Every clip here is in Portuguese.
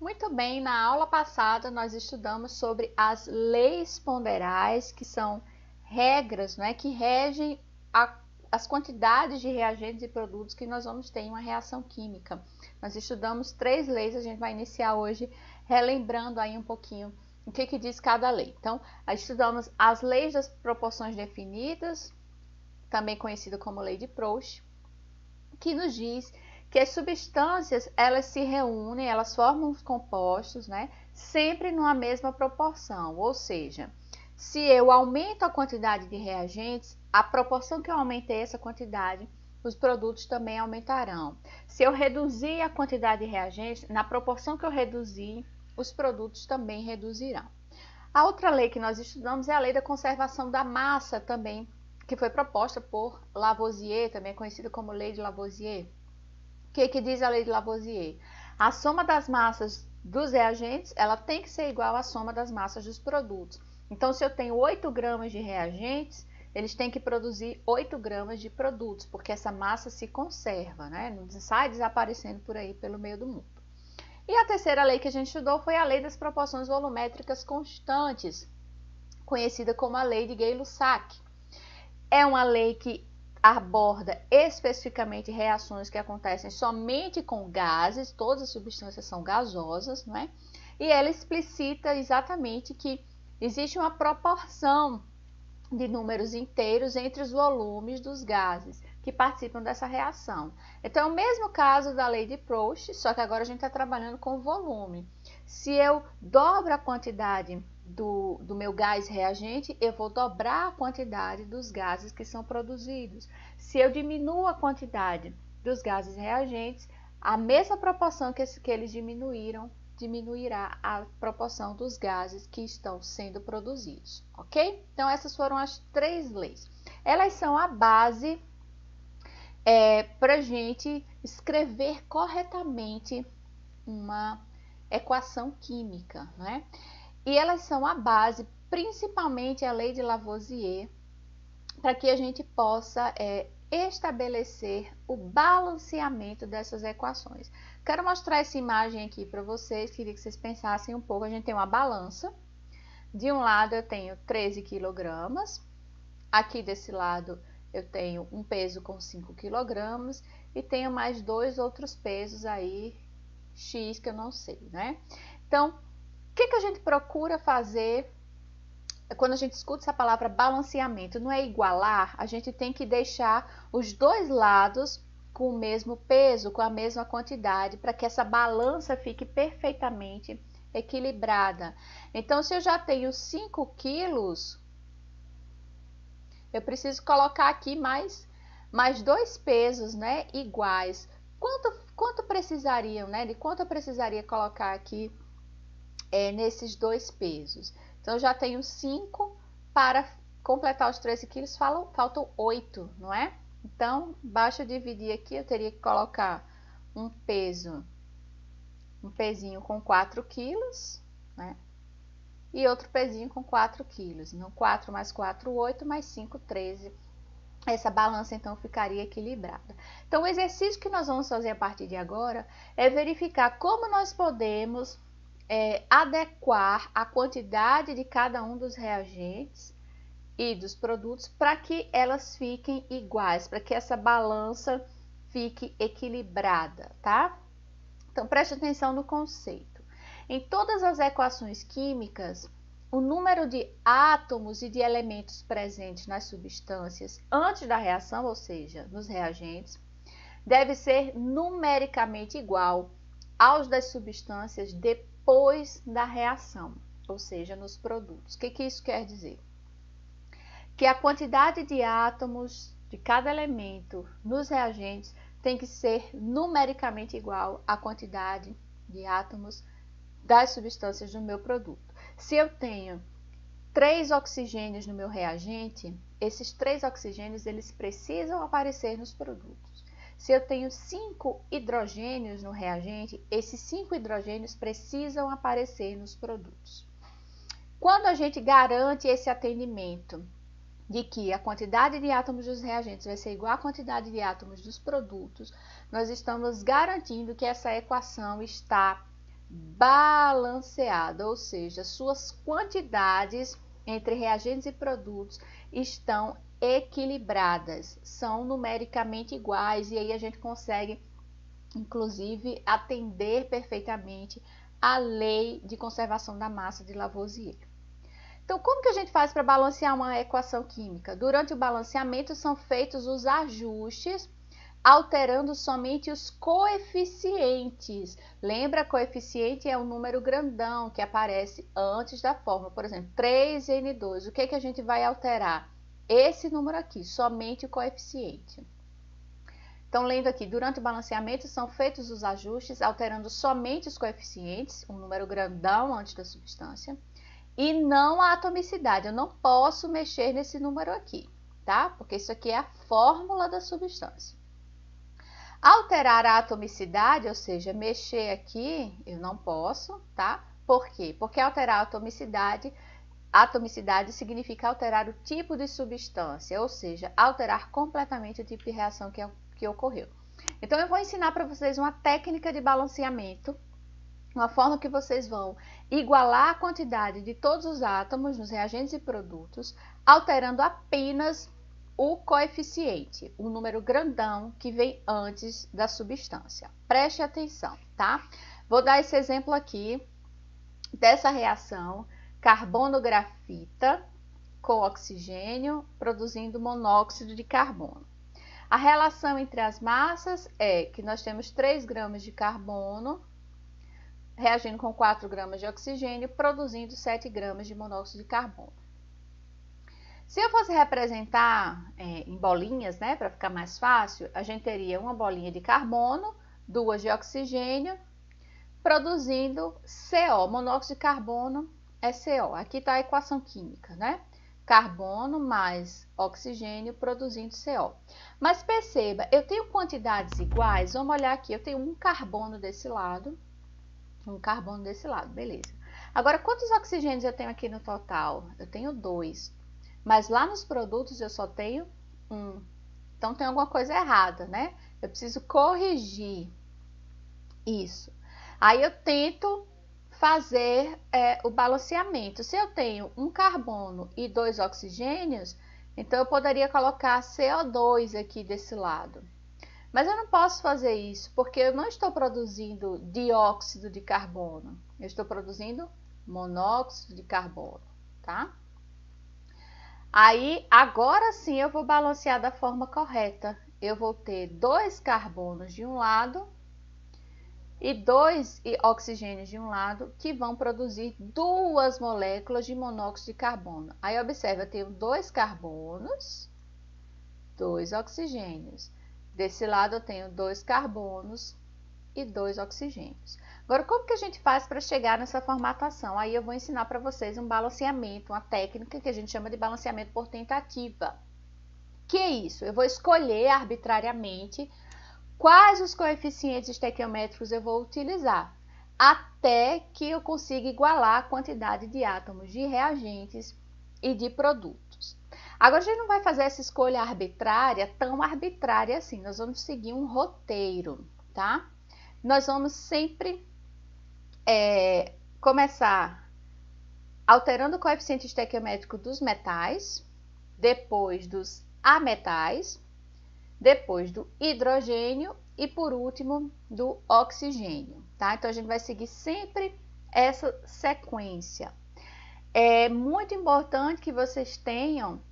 Muito bem, na aula passada nós estudamos sobre as leis ponderais, que são regras, que regem as quantidades de reagentes e produtos que nós vamos ter em uma reação química. Nós estudamos 3 leis, a gente vai iniciar hoje relembrando aí um pouquinho o que diz cada lei. Então, estudamos as leis das proporções definidas, também conhecida como lei de Proust, que nos diz que as substâncias, elas se reúnem, elas formam os compostos, sempre numa mesma proporção, ou seja, se eu aumento a quantidade de reagentes, a proporção que eu aumentei essa quantidade, os produtos também aumentarão. Se eu reduzir a quantidade de reagentes, na proporção que eu reduzir, os produtos também reduzirão. A outra lei que nós estudamos é a lei da conservação da massa também, que foi proposta por Lavoisier, também conhecida como lei de Lavoisier. O que diz a lei de Lavoisier? A soma das massas dos reagentes, ela tem que ser igual à soma das massas dos produtos. Então, se eu tenho 8 gramas de reagentes, eles têm que produzir 8 gramas de produtos, porque essa massa se conserva, não sai desaparecendo por aí pelo meio do mundo. E a terceira lei que a gente estudou foi a lei das proporções volumétricas constantes, conhecida como a lei de Gay-Lussac. É uma lei que aborda especificamente reações que acontecem somente com gases, todas as substâncias são gasosas, E ela explicita exatamente que existe uma proporção de números inteiros entre os volumes dos gases que participam dessa reação. Então, é o mesmo caso da lei de Proust, só que agora a gente está trabalhando com volume. Se eu dobro a quantidade do meu gás reagente, eu vou dobrar a quantidade dos gases que são produzidos. Se eu diminuo a quantidade dos gases reagentes, a mesma proporção que eles diminuíram, diminuirá a proporção dos gases que estão sendo produzidos, ok? Então, essas foram as 3 leis. Elas são a base para a gente escrever corretamente uma equação química, E elas são a base, principalmente a lei de Lavoisier, para que a gente possa estabelecer o balanceamento dessas equações. Quero mostrar essa imagem aqui para vocês, queria que vocês pensassem um pouco. A gente tem uma balança, de um lado eu tenho 13 quilogramas, aqui desse lado eu tenho um peso com 5 quilogramas e tenho mais 2 outros pesos aí, X, que eu não sei, Então, o que a gente procura fazer quando a gente escuta essa palavra balanceamento? Não é igualar, a gente tem que deixar os dois lados com o mesmo peso, com a mesma quantidade, para que essa balança fique perfeitamente equilibrada. Então, se eu já tenho 5 quilos, eu preciso colocar aqui mais 2 pesos, iguais. Quanto precisariam, De quanto eu precisaria colocar aqui nesses 2 pesos? Então, eu já tenho 5, para completar os 13 quilos, faltam 8, não é? Então, basta dividir aqui, eu teria que colocar um pezinho com 4 quilos, E outro pezinho com 4 quilos. Então, 4 mais 4, 8, mais 5, 13. Essa balança, então, ficaria equilibrada. Então, o exercício que nós vamos fazer a partir de agora é verificar como nós podemos adequar a quantidade de cada um dos reagentes e dos produtos para que elas fiquem iguais, para que essa balança fique equilibrada, tá? Então, preste atenção no conceito. Em todas as equações químicas, o número de átomos e de elementos presentes nas substâncias antes da reação, ou seja, nos reagentes, deve ser numericamente igual aos das substâncias depois da reação, ou seja, nos produtos. O que isso quer dizer? Que a quantidade de átomos de cada elemento nos reagentes tem que ser numericamente igual à quantidade de átomos das substâncias do meu produto. Se eu tenho 3 oxigênios no meu reagente, esses 3 oxigênios eles precisam aparecer nos produtos. Se eu tenho 5 hidrogênios no reagente, esses 5 hidrogênios precisam aparecer nos produtos. Quando a gente garante esse atendimento de que a quantidade de átomos dos reagentes vai ser igual à quantidade de átomos dos produtos, nós estamos garantindo que essa equação está balanceada, ou seja, suas quantidades entre reagentes e produtos estão equilibradas, são numericamente iguais, e aí a gente consegue, inclusive, atender perfeitamente a lei de conservação da massa de Lavoisier. Então, como que a gente faz para balancear uma equação química? Durante o balanceamento são feitos os ajustes, alterando somente os coeficientes. Lembra, coeficiente é um número grandão que aparece antes da fórmula. Por exemplo, 3N2. O que que a gente vai alterar? Esse número aqui, somente o coeficiente. Então, lendo aqui, durante o balanceamento são feitos os ajustes, alterando somente os coeficientes, um número grandão antes da substância, e não a atomicidade. Eu não posso mexer nesse número aqui, tá? Porque isso aqui é a fórmula da substância. Alterar a atomicidade, ou seja, mexer aqui, eu não posso, tá? Por quê? Porque alterar a atomicidade significa alterar o tipo de substância, ou seja, alterar completamente o tipo de reação que ocorreu. Então, eu vou ensinar para vocês uma técnica de balanceamento, uma forma que vocês vão igualar a quantidade de todos os átomos nos reagentes e produtos, alterando apenas o coeficiente, o número grandão que vem antes da substância. Preste atenção, tá? Vou dar esse exemplo aqui dessa reação carbono-grafita com oxigênio, produzindo monóxido de carbono. A relação entre as massas é que nós temos 3 gramas de carbono reagindo com 4 gramas de oxigênio, produzindo 7 gramas de monóxido de carbono. Se eu fosse representar em bolinhas, né, para ficar mais fácil, a gente teria uma bolinha de carbono, 2 de oxigênio, produzindo CO. Monóxido de carbono é CO. Aqui está a equação química, né? Carbono mais oxigênio produzindo CO. Mas perceba, eu tenho quantidades iguais. Vamos olhar aqui, eu tenho um carbono desse lado, beleza. Agora, quantos oxigênios eu tenho aqui no total? Eu tenho 2. Mas lá nos produtos eu só tenho 1. Então, tem alguma coisa errada, né? Eu preciso corrigir isso. Aí, eu tento fazer o balanceamento. Se eu tenho um carbono e 2 oxigênios, então eu poderia colocar CO2 aqui desse lado. Mas eu não posso fazer isso, porque eu não estou produzindo dióxido de carbono. Eu estou produzindo monóxido de carbono, tá? Aí, agora sim eu vou balancear da forma correta. Eu vou ter 2 carbonos de um lado e 2 oxigênios de um lado, que vão produzir 2 moléculas de monóxido de carbono. Aí, observa, eu tenho 2 carbonos, 2 oxigênios. Desse lado eu tenho 2 carbonos e 2 oxigênios. Agora, como que a gente faz para chegar nessa formatação? Aí eu vou ensinar para vocês um balanceamento, uma técnica que a gente chama de balanceamento por tentativa. Que é isso? Eu vou escolher arbitrariamente quais os coeficientes estequiométricos eu vou utilizar, até que eu consiga igualar a quantidade de átomos de reagentes e de produtos. Agora, a gente não vai fazer essa escolha arbitrária, tão arbitrária assim. Nós vamos seguir um roteiro, tá? Nós vamos sempre começar alterando o coeficiente estequiométrico dos metais, depois dos ametais, depois do hidrogênio e, por último, do oxigênio, tá? Então, a gente vai seguir sempre essa sequência. É muito importante que vocês tenham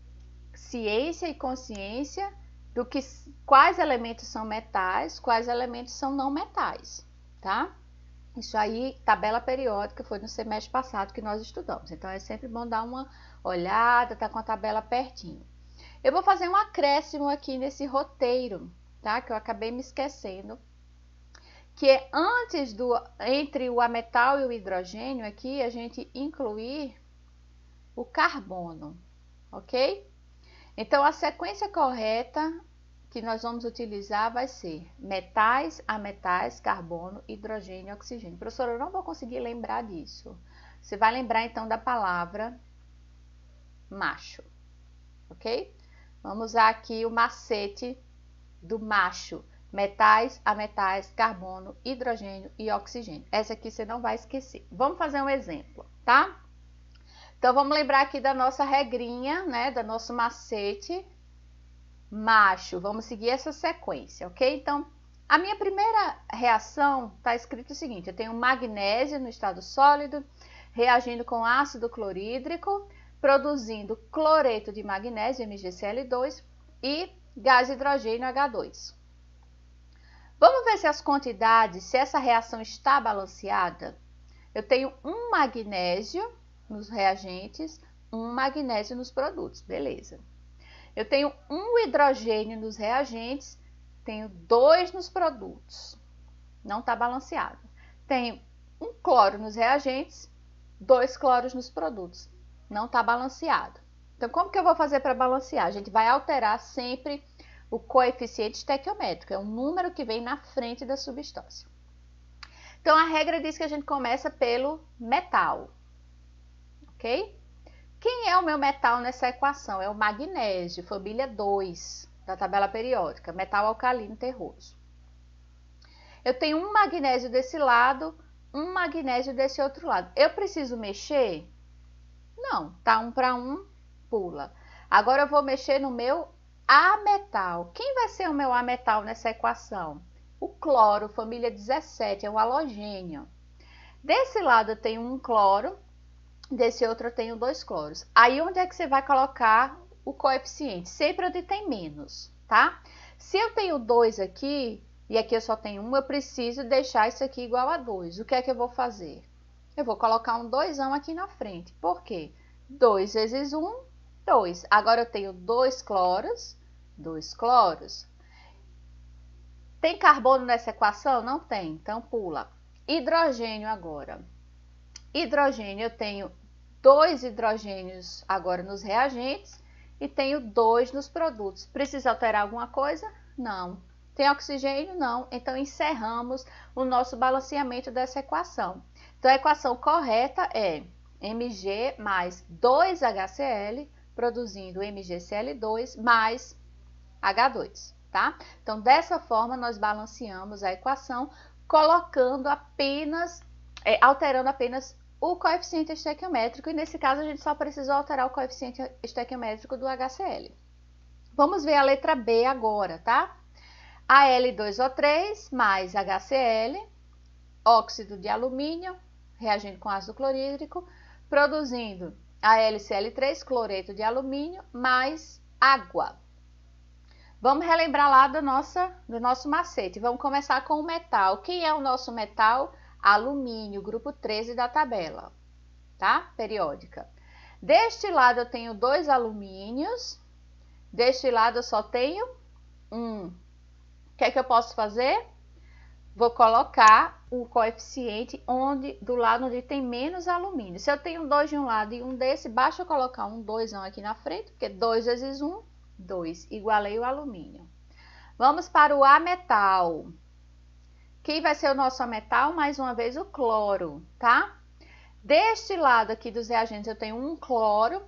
ciência e consciência do que quais elementos são metais, quais elementos são não metais, tá? Isso aí, tabela periódica, foi no semestre passado que nós estudamos. Então, é sempre bom dar uma olhada, tá com a tabela pertinho. Eu vou fazer um acréscimo aqui nesse roteiro, tá? Que eu acabei me esquecendo. Que é antes entre o ametal e o hidrogênio aqui, a gente incluir o carbono, ok? Então, a sequência correta que nós vamos utilizar vai ser metais, ametais, carbono, hidrogênio e oxigênio. Professora, eu não vou conseguir lembrar disso. Você vai lembrar, então, da palavra macho, ok? Vamos usar aqui o macete do macho. metais, ametais, carbono, hidrogênio e oxigênio. Essa aqui você não vai esquecer. Vamos fazer um exemplo, tá? Então, vamos lembrar aqui da nossa regrinha, né? Da nosso macete macho. Vamos seguir essa sequência, ok? Então, a minha primeira reação está escrito o seguinte: eu tenho magnésio no estado sólido, reagindo com ácido clorídrico, produzindo cloreto de magnésio, MgCl2, e gás hidrogênio, H2. Vamos ver se as quantidades, se essa reação está balanceada. Eu tenho um magnésio nos reagentes, um magnésio nos produtos, beleza. Eu tenho um hidrogênio nos reagentes, tenho 2 nos produtos, não está balanceado. Tenho um cloro nos reagentes, 2 cloros nos produtos, não está balanceado. Então, como que eu vou fazer para balancear? A gente vai alterar sempre o coeficiente estequiométrico, é um número que vem na frente da substância. Então, a regra diz que a gente começa pelo metal, ok? Quem é o meu metal nessa equação? É o magnésio, família 2 da tabela periódica, metal alcalino terroso. Eu tenho um magnésio desse lado, um magnésio desse outro lado. Eu preciso mexer? Não, tá 1 para 1, pula. Agora eu vou mexer no meu ametal. Quem vai ser o meu ametal nessa equação? O cloro, família 17, é o halogênio. Desse lado eu tenho um cloro, desse outro eu tenho 2 cloros. Aí onde é que você vai colocar o coeficiente? Sempre onde tem menos, tá? Se eu tenho 2 aqui, e aqui eu só tenho 1, eu preciso deixar isso aqui igual a 2. O que é que eu vou fazer? Eu vou colocar um 2ão aqui na frente. Por quê? 2 vezes 1, 2. Agora eu tenho 2 cloros, 2 cloros. Tem carbono nessa equação? Não tem, então pula. Hidrogênio agora. Hidrogênio, eu tenho 2 hidrogênios agora nos reagentes e tenho 2 nos produtos. Precisa alterar alguma coisa? Não. Tem oxigênio? Não. Então, encerramos o nosso balanceamento dessa equação. Então, a equação correta é Mg mais 2HCl, produzindo MgCl2 mais H2, tá? Então, dessa forma, nós balanceamos a equação, colocando apenas, alterando apenas o coeficiente estequiométrico, e nesse caso a gente só precisou alterar o coeficiente estequiométrico do HCl. Vamos ver a letra B agora, tá? Al2O3 mais HCl, óxido de alumínio, reagindo com ácido clorídrico, produzindo AlCl3, cloreto de alumínio, mais água. Vamos relembrar lá do nosso macete. Vamos começar com o metal. Quem é o nosso metal? Alumínio, grupo 13 da tabela, tá? Periódica. Deste lado eu tenho 2 alumínios, deste lado eu só tenho 1. O que é que eu posso fazer? Vou colocar o coeficiente do lado onde tem menos alumínio. Se eu tenho 2 de um lado e 1 desse, basta eu colocar um 2ão aqui na frente, porque 2 vezes 1, 2. Igualei o alumínio. Vamos para o ametal. Quem vai ser o nosso ametal? Mais uma vez o cloro, tá? Deste lado aqui dos reagentes eu tenho um cloro.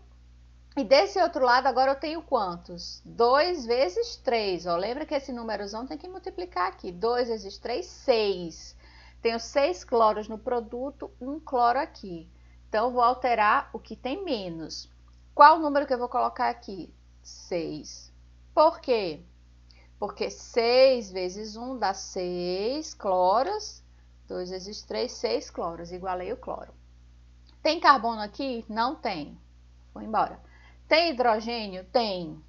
E desse outro lado agora eu tenho quantos? 2 vezes 3. Ó. Lembra que esse númerozão tem que multiplicar aqui. 2 vezes 3, 6. Tenho 6 cloros no produto, 1 cloro aqui. Então, eu vou alterar o que tem menos. Qual o número que eu vou colocar aqui? 6. Por quê? Porque 6 vezes 1 dá 6 cloros. 2 vezes 3, 6 cloros. Igualei o cloro. Tem carbono aqui? Não tem. Vou embora. Tem hidrogênio? Tem.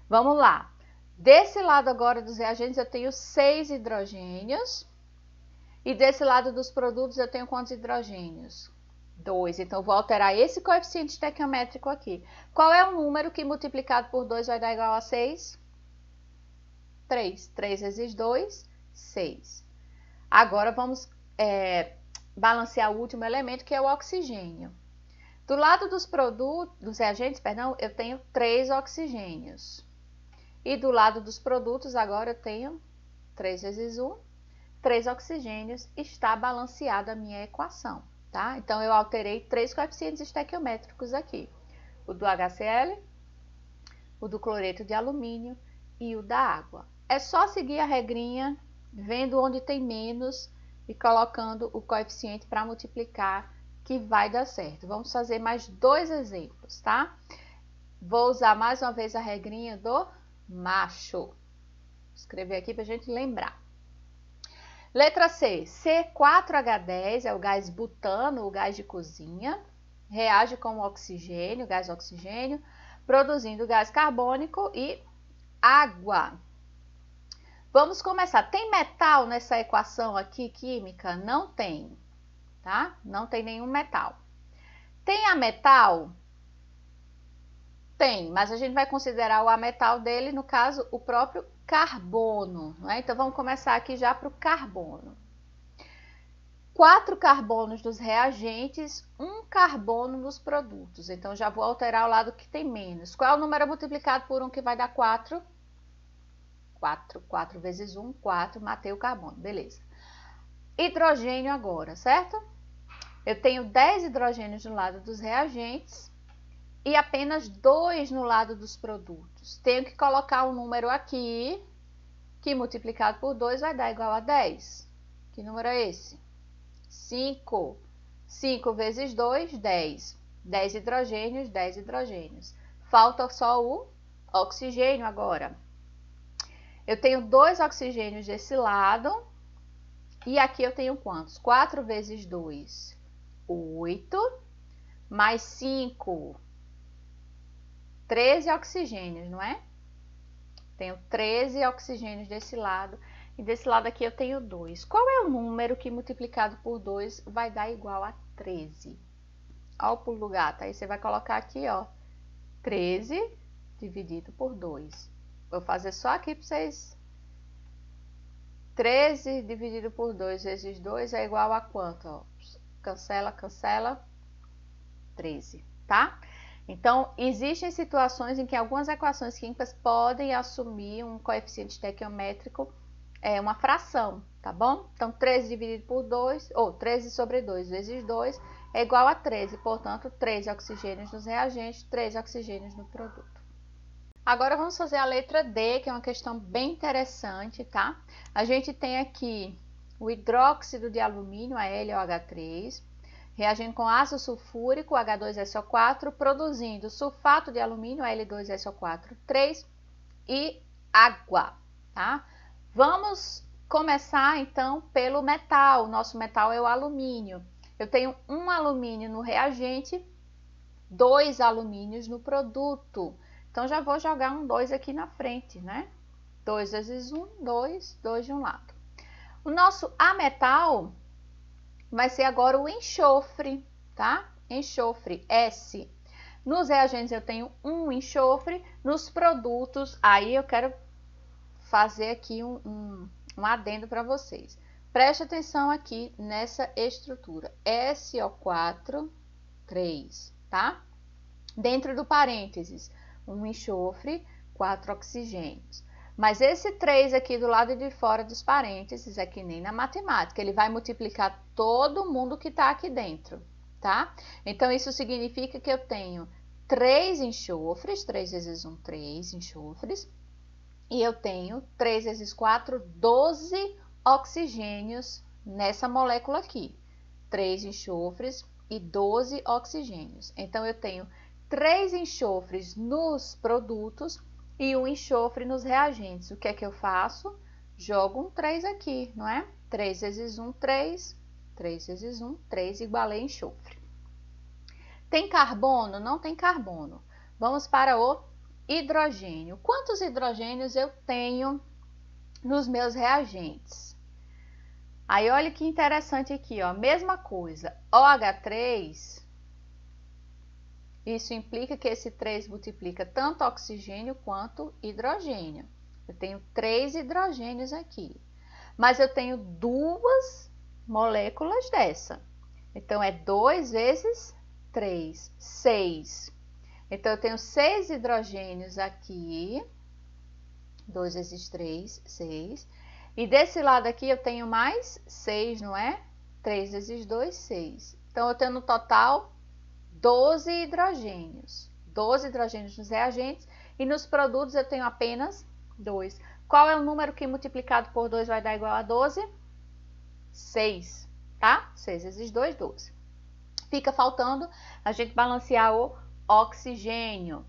Vamos lá. Desse lado agora dos reagentes eu tenho 6 hidrogênios. E desse lado dos produtos eu tenho quantos hidrogênios? 2. Então, eu vou alterar esse coeficiente estequiométrico aqui. Qual é o número que multiplicado por 2 vai dar igual a 6? 3. 3 vezes 2, 6. Agora, vamos balancear o último elemento, que é o oxigênio. Do lado dos reagentes, eu tenho 3 oxigênios. E do lado dos produtos, agora eu tenho 3 vezes 1, 3 oxigênios. Está balanceada a minha equação, tá? Então, eu alterei 3 coeficientes estequiométricos aqui. O do HCl, o do cloreto de alumínio e o da água. é só seguir a regrinha, vendo onde tem menos e colocando o coeficiente para multiplicar, que vai dar certo. Vamos fazer mais 2 exemplos, tá? Vou usar mais uma vez a regrinha do macho. Vou escrever aqui para a gente lembrar. Letra C, C4H10 é o gás butano, o gás de cozinha, reage com o oxigênio, gás oxigênio, produzindo gás carbônico e água. Vamos começar. Tem metal nessa equação aqui, química? Não tem, tá? Não tem nenhum metal. Tem ametal? Tem, mas a gente vai considerar o ametal dele, no caso, o próprio carbono, né? Então, vamos começar aqui já para o carbono. 4 carbonos dos reagentes, 1 carbono nos produtos. Então, já vou alterar o lado que tem menos. Qual é o número multiplicado por 1 que vai dar 4? 4 vezes 1, 4, matei o carbono, beleza. Hidrogênio agora, certo? Eu tenho 10 hidrogênios no lado dos reagentes e apenas 2 no lado dos produtos. Tenho que colocar um número aqui, que multiplicado por 2 vai dar igual a 10. Que número é esse? 5. 5 vezes 2, 10. 10 hidrogênios, 10 hidrogênios. Falta só o oxigênio agora. Eu tenho 2 oxigênios desse lado. E aqui eu tenho quantos? 4 vezes 2, 8. Mais 5, 13 oxigênios, não é? Tenho 13 oxigênios desse lado. E desse lado aqui eu tenho 2. Qual é o número que multiplicado por 2 vai dar igual a 13? Olha o pulo do gato. Aí você vai colocar aqui, ó, 13 dividido por 2. Vou fazer só aqui para vocês. 13 dividido por 2 vezes 2 é igual a quanto? Ó, cancela, cancela. 13, tá? Então, existem situações em que algumas equações químicas podem assumir um coeficiente estequiométrico, uma fração, tá bom? Então, 13 dividido por 2, ou 13 sobre 2 vezes 2 é igual a 13, portanto, 13 oxigênios nos reagentes, 13 oxigênios no produto. Agora, vamos fazer a letra D, que é uma questão bem interessante, tá? A gente tem aqui o hidróxido de alumínio, a LOH3, reagindo com ácido sulfúrico, H2SO4, produzindo sulfato de alumínio, L2SO4, 3 e água, tá? Vamos começar, então, pelo metal. O nosso metal é o alumínio. Eu tenho 1 alumínio no reagente, 2 alumínios no produto. Então, já vou jogar um 2 aqui na frente, né? 2 vezes 1, 2, 2 de um lado. O nosso ametal vai ser agora o enxofre, tá? Enxofre, S. Nos reagentes eu tenho 1 enxofre, nos produtos, aí eu quero fazer aqui um adendo para vocês. Preste atenção aqui nessa estrutura, SO4, 3, tá? Dentro do parênteses, 1 enxofre, 4 oxigênios. Mas esse 3 aqui do lado de fora dos parênteses é que nem na matemática, ele vai multiplicar todo mundo que está aqui dentro, tá? Então, isso significa que eu tenho 3 enxofres, 3 vezes 1, 3 enxofres, e eu tenho 3 vezes 4, 12 oxigênios nessa molécula aqui. 3 enxofres e 12 oxigênios. Então, eu tenho 3 enxofres nos produtos e 1 enxofre nos reagentes. O que é que eu faço? Jogo um 3 aqui, não é? 3 vezes 1, 3. 3 vezes 1, 3, igualei enxofre. Tem carbono? Não tem carbono. Vamos para o hidrogênio. Quantos hidrogênios eu tenho nos meus reagentes? Aí, olha que interessante aqui, ó. Mesma coisa, OH3... Isso implica que esse 3 multiplica tanto oxigênio quanto hidrogênio. Eu tenho 3 hidrogênios aqui. Mas eu tenho 2 moléculas dessa. Então, é 2 vezes 3, 6. Então, eu tenho 6 hidrogênios aqui. 2 vezes 3, 6. E desse lado aqui eu tenho mais 6, não é? 3 vezes 2, 6. Então, eu tenho no total 12 hidrogênios. 12 hidrogênios nos reagentes e nos produtos eu tenho apenas 2. Qual é o número que multiplicado por 2 vai dar igual a 12? 6, tá? 6 vezes 2, 12. Fica faltando a gente balancear o oxigênio.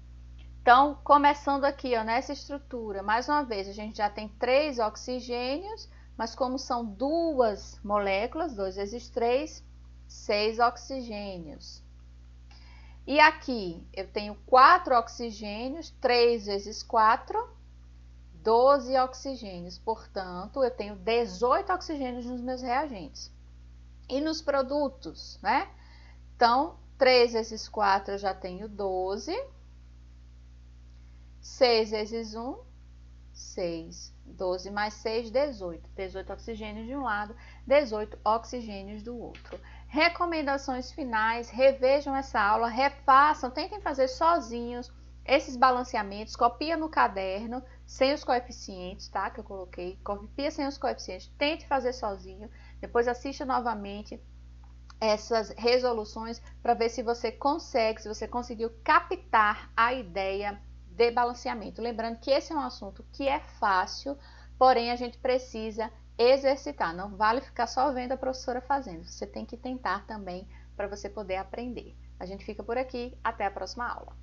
Então, começando aqui, ó, nessa estrutura, mais uma vez, a gente já tem 3 oxigênios, mas como são 2 moléculas, 2 vezes 3, 6 oxigênios. E aqui eu tenho 4 oxigênios, 3 vezes 4, 12 oxigênios. Portanto, eu tenho 18 oxigênios nos meus reagentes. E nos produtos, né? Então, 3 vezes 4 eu já tenho 12. 6 vezes 1, 6. 12 mais 6, 18. 18 oxigênios de um lado, 18 oxigênios do outro. Recomendações finais, revejam essa aula, refaçam, tentem fazer sozinhos esses balanceamentos, copia no caderno, sem os coeficientes, tá? Que eu coloquei, copia sem os coeficientes, tente fazer sozinho, depois assista novamente essas resoluções para ver se você consegue, se você conseguiu captar a ideia de balanceamento. Lembrando que esse é um assunto que é fácil, porém a gente precisa exercitar. Não vale ficar só vendo a professora fazendo. Você tem que tentar também para você poder aprender. A gente fica por aqui. Até a próxima aula.